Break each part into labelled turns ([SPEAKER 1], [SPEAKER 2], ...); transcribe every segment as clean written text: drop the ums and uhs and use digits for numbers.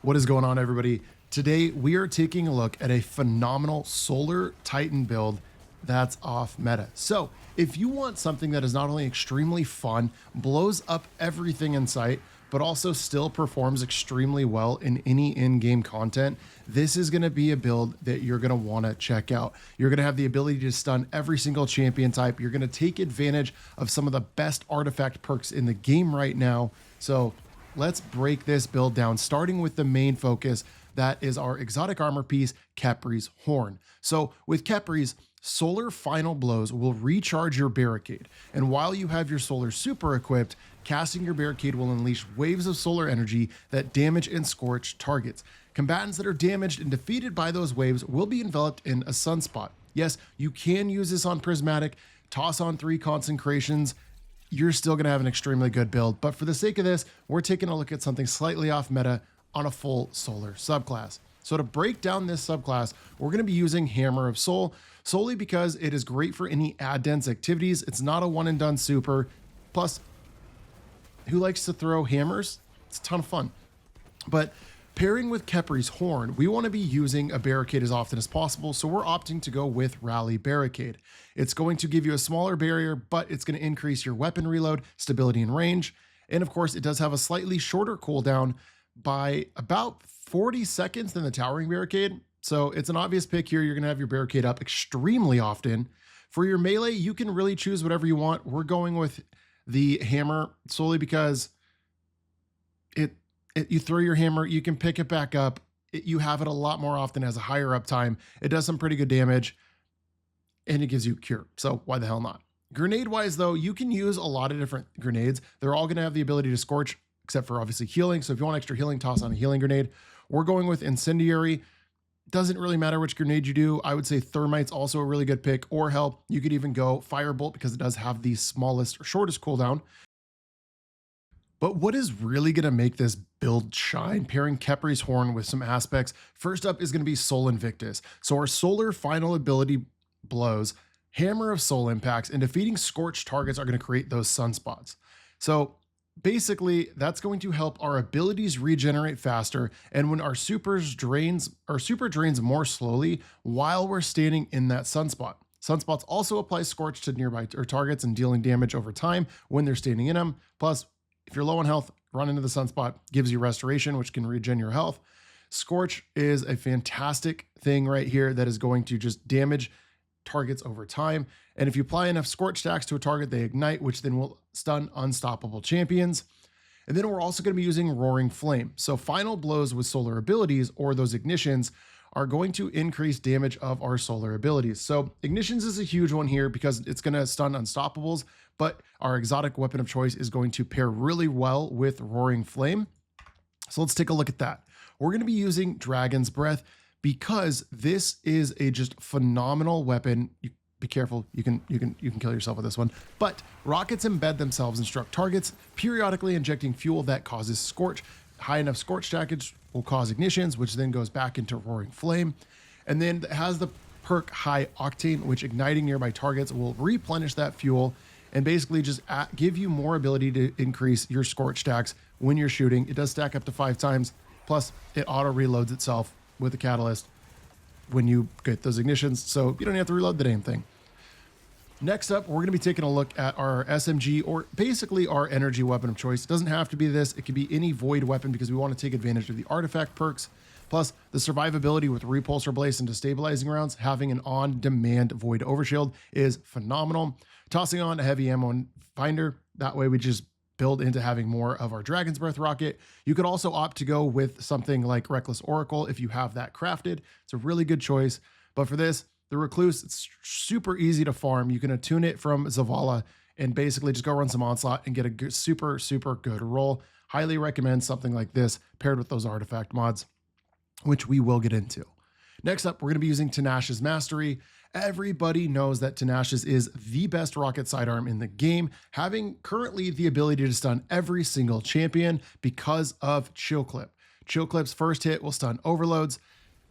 [SPEAKER 1] What is going on, everybody? Today, we are taking a look at a phenomenal Solar Titan build that's off meta. So if you want something that is not only extremely fun, blows up everything in sight, but also still performs extremely well in any in-game content, this is going to be a build that you're going to want to check out. You're going to have the ability to stun every single champion type. You're going to take advantage of some of the best artifact perks in the game right now. So let's break this build down, starting with the main focus. That is our exotic armor piece, Khepri's Horn. So with Khepri's, solar final blows will recharge your barricade. And while you have your solar super equipped, casting your barricade will unleash waves of solar energy that damage and scorch targets. Combatants that are damaged and defeated by those waves will be enveloped in a sunspot. Yes, you can use this on Prismatic, toss on 3 consecrations, you're still going to have an extremely good build. But for the sake of this, we're taking a look at something slightly off meta on a full solar subclass. So to break down this subclass, we're going to be using Hammer of Soul, solely because it is great for any ad dense activities. It's not a one and done super. Plus, who likes to throw hammers? It's a ton of fun. But pairing with Khepri's Horn, we want to be using a barricade as often as possible, so we're opting to go with Rally Barricade. It's going to give you a smaller barrier, but it's going to increase your weapon reload, stability, and range. And of course, it does have a slightly shorter cooldown by about 40 seconds than the Towering Barricade. So it's an obvious pick here. You're going to have your barricade up extremely often. For your melee, you can really choose whatever you want. We're going with the hammer solely because you throw your hammer, you can pick it back up. You have it a lot more often, has a higher uptime. It does some pretty good damage, and it gives you cure. So why the hell not? Grenade wise though, you can use a lot of different grenades. They're all going to have the ability to scorch, except for obviously healing. So if you want extra healing, toss on a healing grenade. We're going with Incendiary. Doesn't really matter which grenade you do. I would say Thermite's also a really good pick, or hell, you could even go Firebolt because it does have the smallest or shortest cooldown. But what is really going to make this build shine, pairing Khepri's Horn with some aspects? First up is going to be Soul Invictus. So our solar final ability blows, Hammer of Soul impacts, and defeating scorched targets are going to create those sunspots. So basically, that's going to help our abilities regenerate faster, and when our super drains more slowly while we're standing in that sunspot. Sunspots also apply scorch to nearby targets and dealing damage over time when they're standing in them. Plus, if you're low on health, run into the sunspot, gives you restoration, which can regen your health. Scorch is a fantastic thing right here that is going to just damage targets over time. And if you apply enough scorch stacks to a target, they ignite, which then will stun unstoppable champions. And then we're also going to be using Roaring Flame. So final blows with solar abilities, or those ignitions, are going to increase damage of our solar abilities. So ignitions is a huge one here because it's going to stun unstoppables, but our exotic weapon of choice is going to pair really well with Roaring Flame. So let's take a look at that. We're going to be using Dragon's Breath because this is a just phenomenal weapon. Be careful, you can kill yourself with this one. But rockets embed themselves and struck targets, periodically injecting fuel that causes scorch. High enough scorch stackage will cause ignitions, which then goes back into Roaring Flame. And then it has the perk High Octane, which igniting nearby targets will replenish that fuel and basically just give you more ability to increase your scorch stacks when you're shooting. It does stack up to 5 times. Plus, it auto reloads itself with the catalyst when you get those ignitions, so you don't have to reload the damn thing. Next up, we're going to be taking a look at our SMG, or basically our energy weapon of choice. It doesn't have to be this. It could be any void weapon because we want to take advantage of the artifact perks. Plus, the survivability with repulsor blaze and destabilizing rounds, having an on-demand void overshield is phenomenal. Tossing on a heavy ammo finder, that way we just build into having more of our Dragon's Breath rocket. You could also opt to go with something like Reckless Oracle if you have that crafted. It's a really good choice. But for this, the Recluse, it's super easy to farm. You can attune it from Zavala and basically just go run some Onslaught and get a good, super good roll. Highly recommend something like this paired with those artifact mods, which we will get into. Next up, we're going to be using Tinashe's Mastery. Everybody knows that Tinashe's is the best rocket sidearm in the game, having currently the ability to stun every single champion because of Chill Clip. Chill Clip's first hit will stun overloads.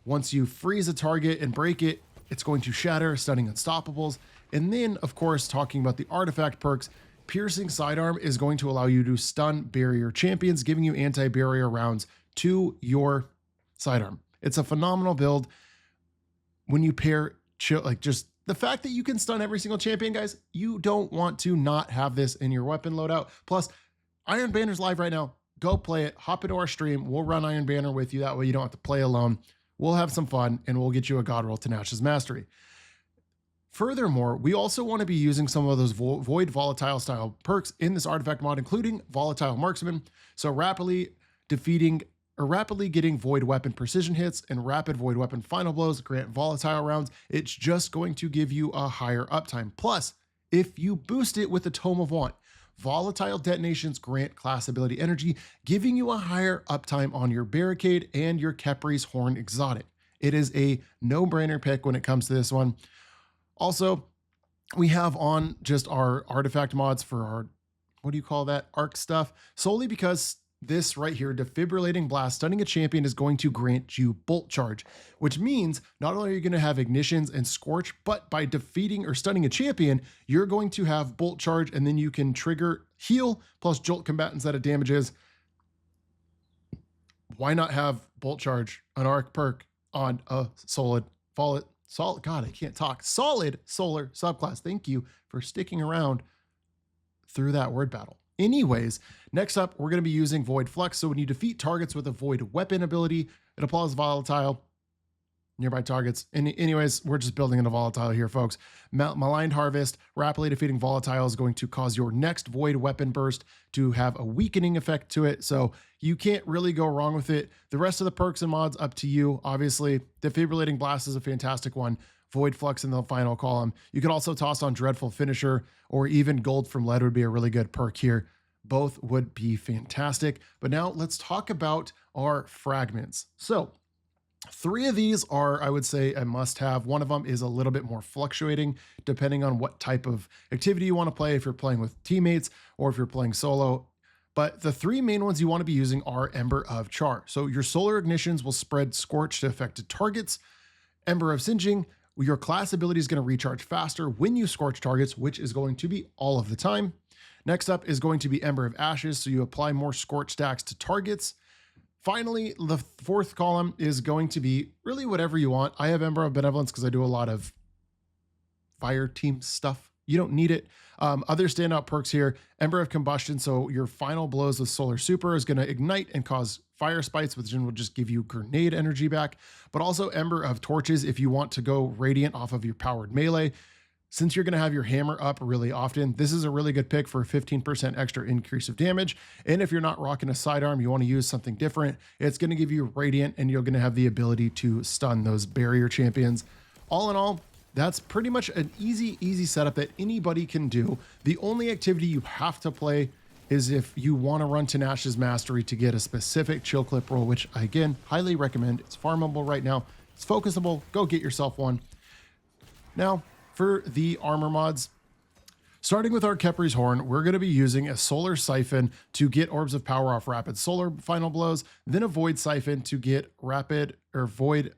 [SPEAKER 1] Once you freeze a target and break it, it's going to shatter, stunning unstoppables. And then, of course, talking about the artifact perks, Piercing Sidearm is going to allow you to stun barrier champions, giving you anti-barrier rounds to your sidearm. It's a phenomenal build when you pair chill, like just the fact that you can stun every single champion, guys. You don't want to not have this in your weapon loadout. Plus, Iron Banner's live right now. Go play it. Hop into our stream. We'll run Iron Banner with you. That way you don't have to play alone. We'll have some fun and we'll get you a God roll to Nash's Mastery. Furthermore, we also want to be using some of those void volatile style perks in this artifact mod, including Volatile Marksman. So rapidly getting void weapon precision hits and rapid void weapon final blows grant volatile rounds. It's just going to give you a higher uptime. Plus, if you boost it with the Tome of Want, volatile detonations grant class ability energy, giving you a higher uptime on your Barricade and your Khepri's Horn exotic. It is a no-brainer pick when it comes to this one. Also, we have on just our artifact mods for our, what do you call that, arc stuff, solely because this right here, Defibrillating Blast, stunning a champion is going to grant you Bolt Charge, which means not only are you going to have Ignitions and Scorch, but by defeating or stunning a champion, you're going to have Bolt Charge, and then you can trigger Heal plus Jolt Combatants that it damages. Why not have Bolt Charge, an arc perk, on a solid solar subclass? Thank you for sticking around through that word battle. Anyways, next up, we're going to be using Void Flux. So when you defeat targets with a Void Weapon ability, it applies volatile nearby targets. And anyways, we're just building in a volatile here, folks. Maligned Harvest, rapidly defeating volatile is going to cause your next Void Weapon burst to have a weakening effect to it. So you can't really go wrong with it. The rest of the perks and mods, up to you. Obviously, Defibrillating Blast is a fantastic one. Void Flux in the final column. You could also toss on Dreadful Finisher, or even Gold from Lead would be a really good perk here. Both would be fantastic. But now let's talk about our fragments. So 3 of these are, I would say, a must-have. One of them is a little bit more fluctuating depending on what type of activity you want to play, if you're playing with teammates or if you're playing solo. But the 3 main ones you want to be using are Ember of Char. So your solar ignitions will spread Scorch to affected targets. Ember of Singeing, your class ability is going to recharge faster when you scorch targets, which is going to be all of the time. Next up is going to be Ember of Ashes, so you apply more scorch stacks to targets. Finally, the 4th column is going to be really whatever you want. I have Ember of Benevolence because I do a lot of fire team stuff. You don't need it. Other standout perks here, Ember of Combustion, so your final blows with Solar Super is going to ignite and cause fire spites, which will just give you grenade energy back, but also Ember of Torches if you want to go radiant off of your powered melee. Since you're going to have your hammer up really often, this is a really good pick for a 15% extra increase of damage. And if you're not rocking a sidearm, you want to use something different, it's going to give you radiant and you're going to have the ability to stun those barrier champions. All in all, that's pretty much an easy setup that anybody can do. The only activity you have to play is if you want to run to Nash's Mastery to get a specific chill clip roll, which I, again, highly recommend. It's farmable right now. It's focusable. Go get yourself one. Now, for the armor mods, starting with our Khepri's Horn, we're going to be using a Solar Siphon to get Orbs of Power off rapid solar final blows, then a Void Siphon to get rapid void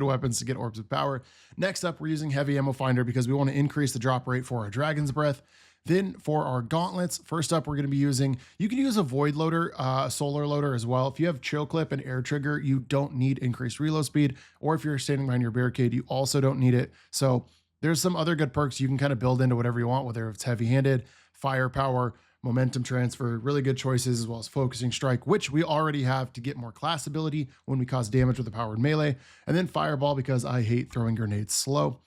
[SPEAKER 1] weapons to get Orbs of Power. Next up, we're using Heavy Ammo Finder because we want to increase the drop rate for our Dragon's Breath. Then for our gauntlets, first up, we're going to be using, you can use a Void Loader, a Solar Loader as well. If you have Chill Clip and Air Trigger, you don't need increased reload speed, or if you're standing behind your barricade, you also don't need it. So there's some other good perks you can kind of build into whatever you want, whether it's heavy-handed, firepower, momentum transfer, really good choices, as well as focusing strike, which we already have to get more class ability when we cause damage with a powered melee, and then fireball because I hate throwing grenades slow.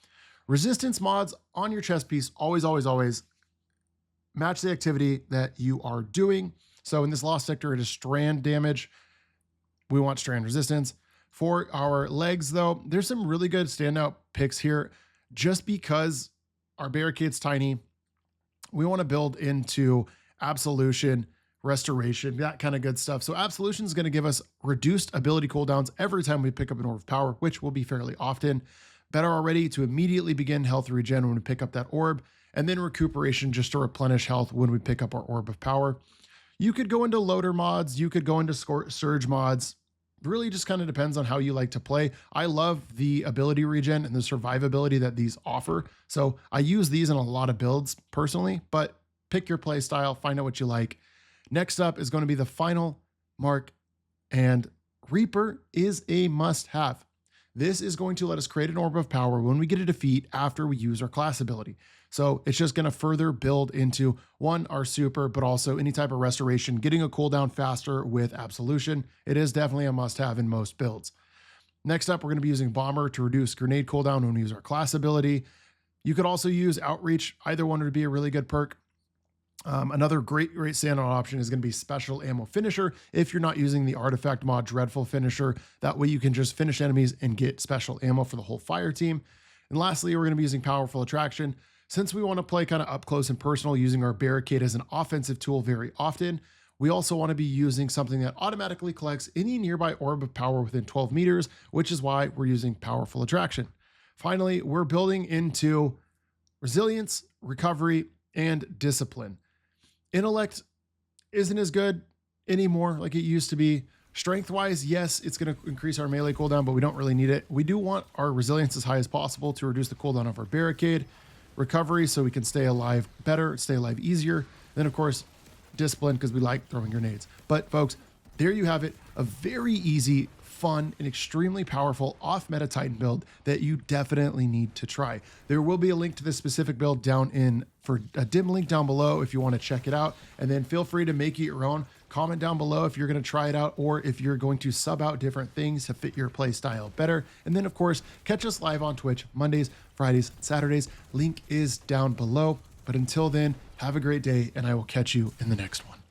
[SPEAKER 1] Resistance mods on your chest piece, always match the activity that you are doing. So in this Lost Sector, it is strand damage. We want strand resistance. For our legs, though, there's some really good standout picks here. Just because our barricade's tiny, we want to build into Absolution, Restoration, that kind of good stuff. So Absolution is going to give us reduced ability cooldowns every time we pick up an Orb of Power, which will be fairly often. Better Already to immediately begin health regen when we pick up that orb, and then Recuperation just to replenish health when we pick up our Orb of Power. You could go into loader mods, you could go into surge mods. Really just kind of depends on how you like to play. I love the ability regen and the survivability that these offer. So I use these in a lot of builds personally, but pick your play style, find out what you like. Next up is going to be the final Mark And Reaper is a must-have. This is going to let us create an orb of power when we get a defeat after we use our class ability. So it's just going to further build into one, our super, but also any type of restoration, getting a cooldown faster with absolution. It is definitely a must-have in most builds. Next up, we're going to be using Bomber to reduce grenade cooldown when we use our class ability. You could also use Outreach. Either one would be a really good perk. Another great standout option is going to be Special Ammo Finisher if you're not using the artifact mod Dreadful Finisher. That way you can just finish enemies and get special ammo for the whole fire team. And lastly, we're going to be using Powerful Attraction. Since we want to play kind of up close and personal using our barricade as an offensive tool very often, we also want to be using something that automatically collects any nearby orb of power within 12 meters, which is why we're using Powerful Attraction. Finally, we're building into Resilience, Recovery, and Discipline. Intellect isn't as good anymore like it used to be. Strength-wise, yes, it's going to increase our melee cooldown, but we don't really need it. We do want our resilience as high as possible to reduce the cooldown of our barricade. Recovery, so we can stay alive better, stay alive easier. Then, of course, discipline, because we like throwing grenades. But, folks, there you have it. A very easy, fun, and extremely powerful off-meta Titan build that you definitely need to try. There will be a link to this specific build down in for a dim link down below if you want to check it out. And then feel free to make it your own. Comment down below if you're going to try it out or if you're going to sub out different things to fit your play style better. And then, of course, catch us live on Twitch Mondays, Fridays, Saturdays. Link is down below. But until then, have a great day, and I will catch you in the next one.